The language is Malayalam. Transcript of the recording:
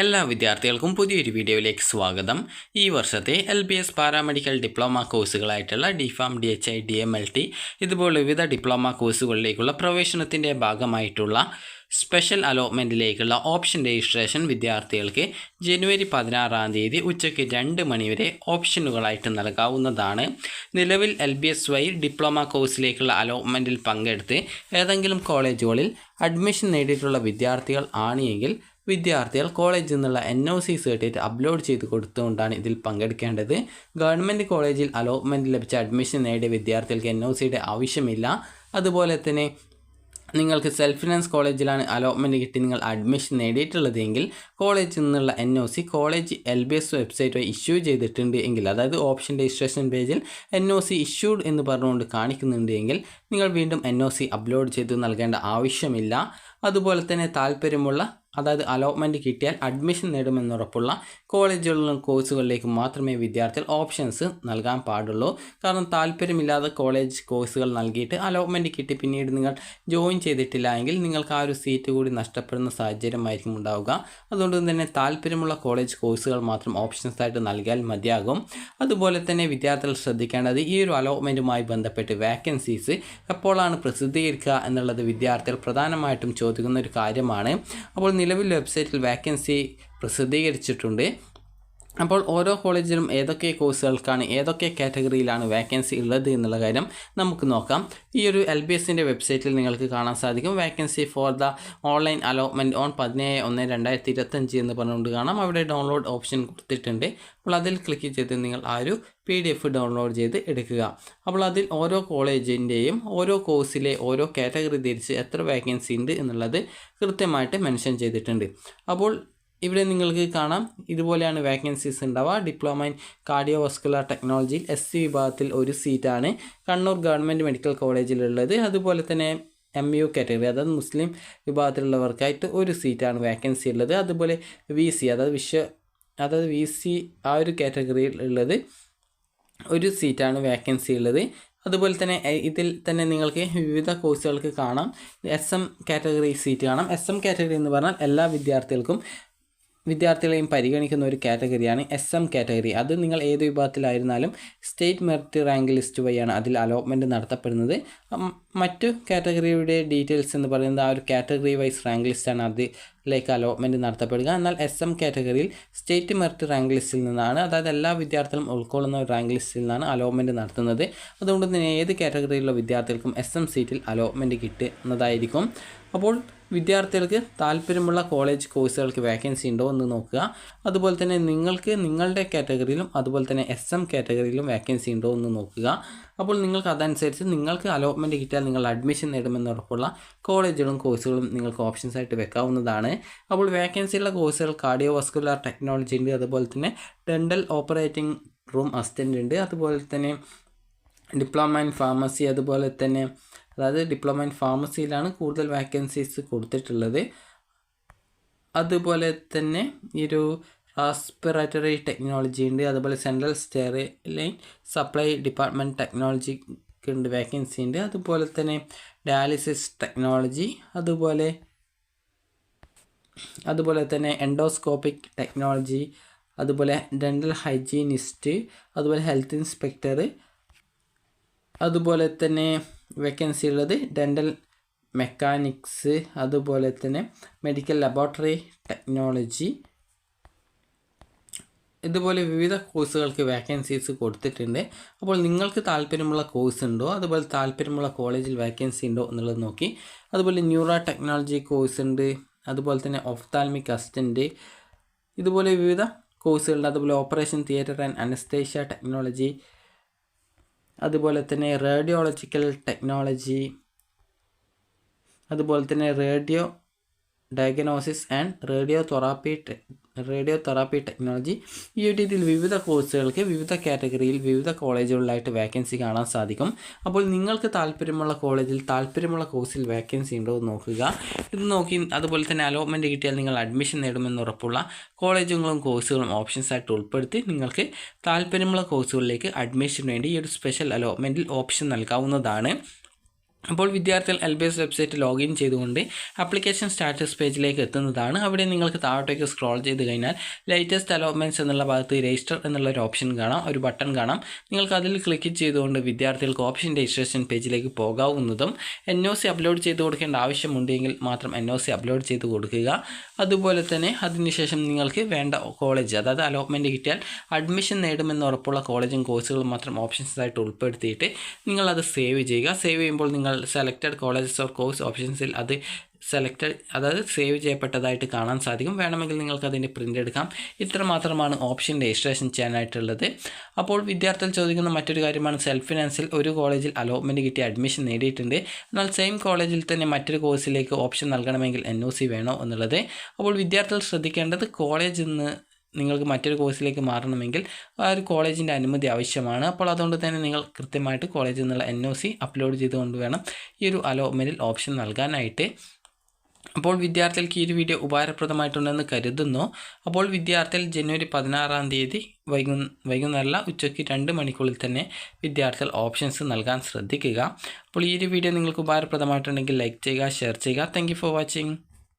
എല്ലാ വിദ്യാർത്ഥികൾക്കും പുതിയൊരു വീഡിയോയിലേക്ക് സ്വാഗതം. ഈ വർഷത്തെ LBS പാരാമെഡിക്കൽ ഡിപ്ലോമ കോഴ്സുകളായിട്ടുള്ള DPharm, DHI, DMLT ഇതുപോലെ വിവിധ ഡിപ്ലോമ കോഴ്സുകളിലേക്കുള്ള പ്രവേശനത്തിൻ്റെ ഭാഗമായിട്ടുള്ള സ്പെഷ്യൽ അലോട്ട്മെൻറ്റിലേക്കുള്ള ഓപ്ഷൻ രജിസ്ട്രേഷൻ വിദ്യാർത്ഥികൾക്ക് ജനുവരി 16-ാം തീയതി ഉച്ചയ്ക്ക് 2 മണിവരെ ഓപ്ഷനുകളായിട്ട് നൽകാവുന്നതാണ്. നിലവിൽ LBS വഴി ഡിപ്ലോമ കോഴ്സിലേക്കുള്ള അലോട്ട്മെൻറ്റിൽ പങ്കെടുത്ത് ഏതെങ്കിലും കോളേജുകളിൽ അഡ്മിഷൻ നേടിയിട്ടുള്ള വിദ്യാർത്ഥികൾ ആണെങ്കിൽ വിദ്യാർത്ഥികൾ കോളേജിൽ നിന്നുള്ള NOC സർട്ടിഫിക്കറ്റ് അപ്ലോഡ് ചെയ്ത് കൊടുത്തുകൊണ്ടാണ് ഇതിൽ പങ്കെടുക്കേണ്ടത്. ഗവൺമെൻറ് കോളേജിൽ അലോട്ട്മെൻറ്റ് ലഭിച്ച അഡ്മിഷൻ നേടിയ വിദ്യാർത്ഥികൾക്ക് NOCയുടെ ആവശ്യമില്ല. അതുപോലെ തന്നെ നിങ്ങൾക്ക് സെൽഫ് ഫിനാൻസ് കോളേജിലാണ് അലോട്ട്മെൻറ്റ് കിട്ടി നിങ്ങൾ അഡ്മിഷൻ നേടിയിട്ടുള്ളതെങ്കിൽ കോളേജിൽ നിന്നുള്ള NOC കോളേജ് LBS വെബ്സൈറ്റ് വഴി ഇഷ്യൂ ചെയ്തിട്ടുണ്ട് എങ്കിൽ, അതായത് ഓപ്ഷൻ രജിസ്ട്രേഷൻ പേജിൽ NOC ഇഷ്യൂഡ് എന്ന് പറഞ്ഞുകൊണ്ട് കാണിക്കുന്നുണ്ട് എങ്കിൽ നിങ്ങൾ വീണ്ടും NOC അപ്ലോഡ് ചെയ്ത് നൽകേണ്ട ആവശ്യമില്ല. അതുപോലെ തന്നെ താല്പര്യമുള്ള, അതായത് അലോട്ട്മെൻറ്റ് കിട്ടിയാൽ അഡ്മിഷൻ നേടുമെന്നുറപ്പുള്ള കോളേജുകളിലും കോഴ്സുകളിലേക്ക് മാത്രമേ വിദ്യാർത്ഥികൾ ഓപ്ഷൻസ് നൽകാൻ പാടുള്ളൂ. കാരണം താല്പര്യമില്ലാതെ കോളേജ് കോഴ്സുകൾ നൽകിയിട്ട് അലോട്ട്മെൻറ്റ് കിട്ടി പിന്നീട് നിങ്ങൾ ജോയിൻ ചെയ്തിട്ടില്ല എങ്കിൽ നിങ്ങൾക്ക് ആ ഒരു സീറ്റ് കൂടി നഷ്ടപ്പെടുന്ന സാഹചര്യമായിരിക്കും ഉണ്ടാവുക. അതുകൊണ്ട് തന്നെ താല്പര്യമുള്ള കോളേജ് കോഴ്സുകൾ മാത്രം ഓപ്ഷൻസായിട്ട് നൽകിയാൽ മതിയാകും. അതുപോലെ തന്നെ വിദ്യാർത്ഥികൾ ശ്രദ്ധിക്കേണ്ടത് ഈ ഒരു അലോട്ട്മെൻറ്റുമായി ബന്ധപ്പെട്ട് വാക്കൻസീസ് എപ്പോഴാണ് പ്രസിദ്ധീകരിക്കുക എന്നുള്ളത് വിദ്യാർത്ഥികൾ പ്രധാനമായിട്ടും ചോദിക്കുന്ന ഒരു കാര്യമാണ്. അപ്പോൾ നിലവിൽ വെബ്സൈറ്റിൽ വാക്കൻസി പ്രസിദ്ധീകരിച്ചിട്ടുണ്ട്. അപ്പോൾ ഓരോ കോളേജിലും ഏതൊക്കെ കോഴ്സുകൾക്കാണ് ഏതൊക്കെ കാറ്റഗറിയിലാണ് വാക്കൻസി ഉള്ളത് എന്നുള്ള കാര്യം നമുക്ക് നോക്കാം. ഈ ഒരു LBSൻ്റെ വെബ്സൈറ്റിൽ നിങ്ങൾക്ക് കാണാൻ സാധിക്കും vacancy for the online allotment on 17/1/2025 എന്ന് പറഞ്ഞുകൊണ്ട് കാണാം. അവിടെ ഡൗൺലോഡ് ഓപ്ഷൻ കൊടുത്തിട്ടുണ്ട്. അപ്പോൾ അതിൽ ക്ലിക്ക് ചെയ്ത് നിങ്ങൾ ആ ഒരു PDF ഡൗൺലോഡ് ചെയ്ത് എടുക്കുക. അപ്പോൾ അതിൽ ഓരോ കോളേജിൻ്റെയും ഓരോ കോഴ്സിലെ ഓരോ കാറ്റഗറി തിരിച്ച് എത്ര വാക്കൻസി ഉണ്ട് എന്നുള്ളത് കൃത്യമായിട്ട് മെൻഷൻ ചെയ്തിട്ടുണ്ട്. അപ്പോൾ ഇവിടെ നിങ്ങൾക്ക് കാണാം ഇതുപോലെയാണ് വാക്കൻസീസ് ഉണ്ടാവുക. ഡിപ്ലോമ ഇൻ കാർഡിയോവാസ്കുലർ ടെക്നോളജിയിൽ SC വിഭാഗത്തിൽ ഒരു സീറ്റാണ് കണ്ണൂർ ഗവൺമെൻറ് മെഡിക്കൽ കോളേജിലുള്ളത്. അതുപോലെ തന്നെ MU കാറ്റഗറി, അതായത് മുസ്ലിം വിഭാഗത്തിലുള്ളവർക്കായിട്ട് ഒരു സീറ്റാണ് വാക്കൻസി ഉള്ളത്. അതുപോലെ VC, അതായത് VC ആ ഒരു കാറ്റഗറിയിൽ ഉള്ളത് ഒരു സീറ്റാണ് വാക്കൻസി ഉള്ളത്. അതുപോലെ തന്നെ ഇതിൽ തന്നെ നിങ്ങൾക്ക് വിവിധ കോഴ്സുകൾക്ക് കാണാം SM കാറ്റഗറി സീറ്റ് കാണാം. SM കാറ്റഗറി എന്ന് പറഞ്ഞാൽ എല്ലാ വിദ്യാർത്ഥികളെയും പരിഗണിക്കുന്ന ഒരു കാറ്റഗറിയാണ് SM കാറ്റഗറി. അത് നിങ്ങൾ ഏത് വിഭാഗത്തിലായിരുന്നാലും സ്റ്റേറ്റ് മെറിറ്റ് റാങ്ക് ലിസ്റ്റ് വഴിയാണ് അതിൽ അലോട്ട്മെൻറ്റ് നടത്തപ്പെടുന്നത്. മറ്റു കാറ്റഗറിയുടെ ഡീറ്റെയിൽസ് എന്ന് പറയുന്നത് ആ ഒരു കാറ്റഗറി വൈസ് റാങ്ക് ലിസ്റ്റാണ് അതിലേക്ക് അലോട്ട്മെൻറ്റ് നടത്തപ്പെടുക. എന്നാൽ SM കാറ്റഗറിയിൽ സ്റ്റേറ്റ് മെറിറ്റ് റാങ്ക് ലിസ്റ്റിൽ നിന്നാണ്, അതായത് എല്ലാ വിദ്യാർത്ഥികളും ഉൾക്കൊള്ളുന്ന ഒരു റാങ്ക് ലിസ്റ്റിൽ നിന്നാണ് അലോട്ട്മെൻറ്റ് നടത്തുന്നത്. അതുകൊണ്ട് തന്നെ ഏത് കാറ്റഗറിയിലുള്ള വിദ്യാർത്ഥികൾക്കും SM സീറ്റിൽ അലോട്ട്മെൻറ്റ് കിട്ടുന്നതായിരിക്കും. അപ്പോൾ വിദ്യാർത്ഥികൾക്ക് താല്പര്യമുള്ള കോളേജ് കോഴ്സുകൾക്ക് വാക്കൻസി ഉണ്ടോ എന്ന് നോക്കുക. അതുപോലെ തന്നെ നിങ്ങൾക്ക് നിങ്ങളുടെ കാറ്റഗറിയിലും അതുപോലെ തന്നെ SM കാറ്റഗറിയിലും വാക്കൻസി ഉണ്ടോ എന്ന് നോക്കുക. അപ്പോൾ നിങ്ങൾക്ക് അതനുസരിച്ച് നിങ്ങൾക്ക് അലോട്ട്മെൻറ്റ് കിട്ടിയാൽ നിങ്ങൾ അഡ്മിഷൻ നേടുമെന്നുറപ്പുള്ള കോളേജുകളും കോഴ്സുകളും നിങ്ങൾക്ക് ഓപ്ഷൻസ് ആയിട്ട് വെക്കാവുന്നതാണ്. അപ്പോൾ വാക്കൻസിയുള്ള കോഴ്സുകൾ കാർഡിയോവാസ്കുലർ ടെക്നോളജി ഉണ്ട്, അതുപോലെ തന്നെ ഡെൻ്റൽ ഓപ്പറേറ്റിംഗ് റൂം അസിസ്റ്റൻ്റ് ഉണ്ട്, അതുപോലെ തന്നെ ഡിപ്ലോമ ഇൻ ഫാർമസി, അതുപോലെ തന്നെ അതായത് ഡിപ്ലോമ ഇൻ ഫാർമസിയിലാണ് കൂടുതൽ വാക്കൻസീസ് കൊടുത്തിട്ടുള്ളത്. അതുപോലെ തന്നെ ഈ ഒരു റെസ്പിറേറ്ററി ടെക്നോളജി ഉണ്ട്, അതുപോലെ സെൻട്രൽ സ്റ്റെറിലൈൻ സപ്ലൈ ഡിപ്പാർട്ട്മെൻറ്റ് ടെക്നോളജിക്ക് ഉണ്ട് വാക്കൻസി ഉണ്ട്. അതുപോലെ തന്നെ ഡയാലിസിസ് ടെക്നോളജി, അതുപോലെ തന്നെ എൻഡോസ്കോപ്പിക് ടെക്നോളജി, അതുപോലെ ഡെൻ്റൽ ഹൈജീനിസ്റ്റ്, അതുപോലെ ഹെൽത്ത് ഇൻസ്പെക്ടർ, അതുപോലെ തന്നെ വേക്കൻസി ഉള്ളത് ഡെൻ്റൽ മെക്കാനിക്സ്, അതുപോലെ തന്നെ മെഡിക്കൽ ലബോറട്ടറി ടെക്നോളജി, ഇതുപോലെ വിവിധ കോഴ്സുകൾക്ക് വാക്കൻസീസ് കൊടുത്തിട്ടുണ്ട്. അപ്പോൾ നിങ്ങൾക്ക് താല്പര്യമുള്ള കോഴ്സ് ഉണ്ടോ, അതുപോലെ താല്പര്യമുള്ള കോളേജിൽ വാക്കൻസി ഉണ്ടോ എന്നുള്ളത് നോക്കി. അതുപോലെ ന്യൂറോ ടെക്നോളജി കോഴ്സ് ഉണ്ട്, അതുപോലെ തന്നെ ഒഫ്താൽമിക് അസിസ്റ്റൻ്റ്, ഇതുപോലെ വിവിധ കോഴ്സുകളുണ്ട്. അതുപോലെ operation theatre and anaesthesia technology, അതുപോലെ തന്നെ റേഡിയോളജിക്കൽ ടെക്നോളജി, അതുപോലെ തന്നെ radio diagnosis and radiotherapy technology. ഈ ഒരു രീതിയിൽ വിവിധ കോഴ്സുകൾക്ക് വിവിധ കാറ്റഗറിയിൽ വിവിധ കോളേജുകളിലായിട്ട് വാക്കൻസി കാണാൻ സാധിക്കും. അപ്പോൾ നിങ്ങൾക്ക് താല്പര്യമുള്ള കോളേജിൽ താല്പര്യമുള്ള കോഴ്സിൽ വാക്കൻസി ഉണ്ടോ എന്ന് നോക്കുക. ഇത് നോക്കി അതുപോലെ തന്നെ അലോട്ട്മെൻറ്റ് കിട്ടിയാൽ നിങ്ങൾ അഡ്മിഷൻ നേടുമെന്ന് ഉറപ്പുള്ള കോളേജുകളും കോഴ്സുകളും ഓപ്ഷൻസായിട്ട് ഉൾപ്പെടുത്തി നിങ്ങൾക്ക് താല്പര്യമുള്ള കോഴ്സുകളിലേക്ക് അഡ്മിഷന് വേണ്ടി ഈ ഒരു സ്പെഷ്യൽ അലോട്ട്മെൻറ്റിൽ ഓപ്ഷൻ നൽകാവുന്നതാണ്. അപ്പോൾ വിദ്യാർത്ഥികൾ LBS വെബ്സൈറ്റ് ലോഗിൻ ചെയ്തുകൊണ്ട് ആപ്ലിക്കേഷൻ സ്റ്റാറ്റസ് പേജിലേക്ക് എത്തുന്നതാണ്. അവിടെ നിങ്ങൾക്ക് താഴോട്ടേക്ക് സ്ക്രോൾ ചെയ്ത് കഴിഞ്ഞാൽ ലേറ്റസ്റ്റ് അലോട്ട്മെൻറ്റ്സ് എന്നുള്ള ഭാഗത്ത് രജിസ്റ്റർ എന്നുള്ള ഒരു ഓപ്ഷൻ കാണാം, ഒരു ബട്ടൺ കാണാം. നിങ്ങൾക്ക് അതിൽ ക്ലിക്ക് ചെയ്തുകൊണ്ട് വിദ്യാർത്ഥികൾക്ക് ഓപ്ഷൻ രജിസ്ട്രേഷൻ പേജിലേക്ക് പോകാവുന്നതും NOC അപ്ലോഡ് ചെയ്ത് കൊടുക്കേണ്ട ആവശ്യമുണ്ടെങ്കിൽ മാത്രം NOC അപ്ലോഡ് ചെയ്ത് കൊടുക്കുക. അതുപോലെ തന്നെ അതിനുശേഷം നിങ്ങൾക്ക് വേണ്ട കോളേജ്, അതായത് അലോട്ട്മെൻറ്റ് കിട്ടിയാൽ അഡ്മിഷൻ നേടുമെന്ന് ഉറപ്പുള്ള കോളേജും കോഴ്സുകളും മാത്രം ഓപ്ഷൻസ് ആയിട്ട് ഉൾപ്പെടുത്തിയിട്ട് നിങ്ങളത് സേവ് ചെയ്യുക. സേവ് ചെയ്യുമ്പോൾ നിങ്ങൾ സെലക്റ്റഡ് കോളേജസ് ഓർ കോഴ്സ് ഓപ്ഷൻസിൽ അത് അതായത് സേവ് ചെയ്യപ്പെട്ടതായിട്ട് കാണാൻ സാധിക്കും. വേണമെങ്കിൽ നിങ്ങൾക്ക് അതിൻ്റെ പ്രിൻ്റ് എടുക്കാം. ഇത്ര മാത്രമാണ് ഓപ്ഷൻ രജിസ്ട്രേഷൻ ചെയ്യാനായിട്ടുള്ളത്. അപ്പോൾ വിദ്യാർത്ഥികൾ ചോദിക്കുന്ന മറ്റൊരു കാര്യമാണ്, സെൽഫ് ഫിനാൻസിൽ ഒരു കോളേജിൽ അലോട്ട്മെൻറ്റ് കിട്ടി അഡ്മിഷൻ നേടിയിട്ടുണ്ട്, എന്നാൽ സെയിം കോളേജിൽ തന്നെ മറ്റൊരു കോഴ്സിലേക്ക് ഓപ്ഷൻ നൽകണമെങ്കിൽ NOC വേണോ എന്നുള്ളത്. അപ്പോൾ വിദ്യാർത്ഥികൾ ശ്രദ്ധിക്കേണ്ടത്, കോളേജിൽ നിന്ന് നിങ്ങൾക്ക് മറ്റൊരു കോഴ്സിലേക്ക് മാറണമെങ്കിൽ ആ ഒരു കോളേജിൻ്റെ അനുമതി ആവശ്യമാണ്. അപ്പോൾ അതുകൊണ്ട് തന്നെ നിങ്ങൾ കൃത്യമായിട്ട് കോളേജിൽ നിന്നുള്ള NOC അപ്ലോഡ് ചെയ്തുകൊണ്ട് വേണം ഈ ഒരു അലോട്ട്മെൻറ്റിൽ ഓപ്ഷൻ നൽകാനായിട്ട്. അപ്പോൾ വിദ്യാർത്ഥികൾക്ക് ഈ ഒരു വീഡിയോ ഉപകാരപ്രദമായിട്ടുണ്ടെന്ന് കരുതുന്നു. അപ്പോൾ വിദ്യാർത്ഥികൾ ജനുവരി 16 വൈകുന്നേരമല്ല, ഉച്ചയ്ക്ക് 2 മണിക്കുള്ളിൽ തന്നെ വിദ്യാർത്ഥികൾ ഓപ്ഷൻസ് നൽകാൻ ശ്രദ്ധിക്കുക. അപ്പോൾ ഈ ഒരു വീഡിയോ നിങ്ങൾക്ക് ഉപകാരപ്രദമായിട്ടുണ്ടെങ്കിൽ ലൈക്ക് ചെയ്യുക, ഷെയർ ചെയ്യുക. Thank you for watching.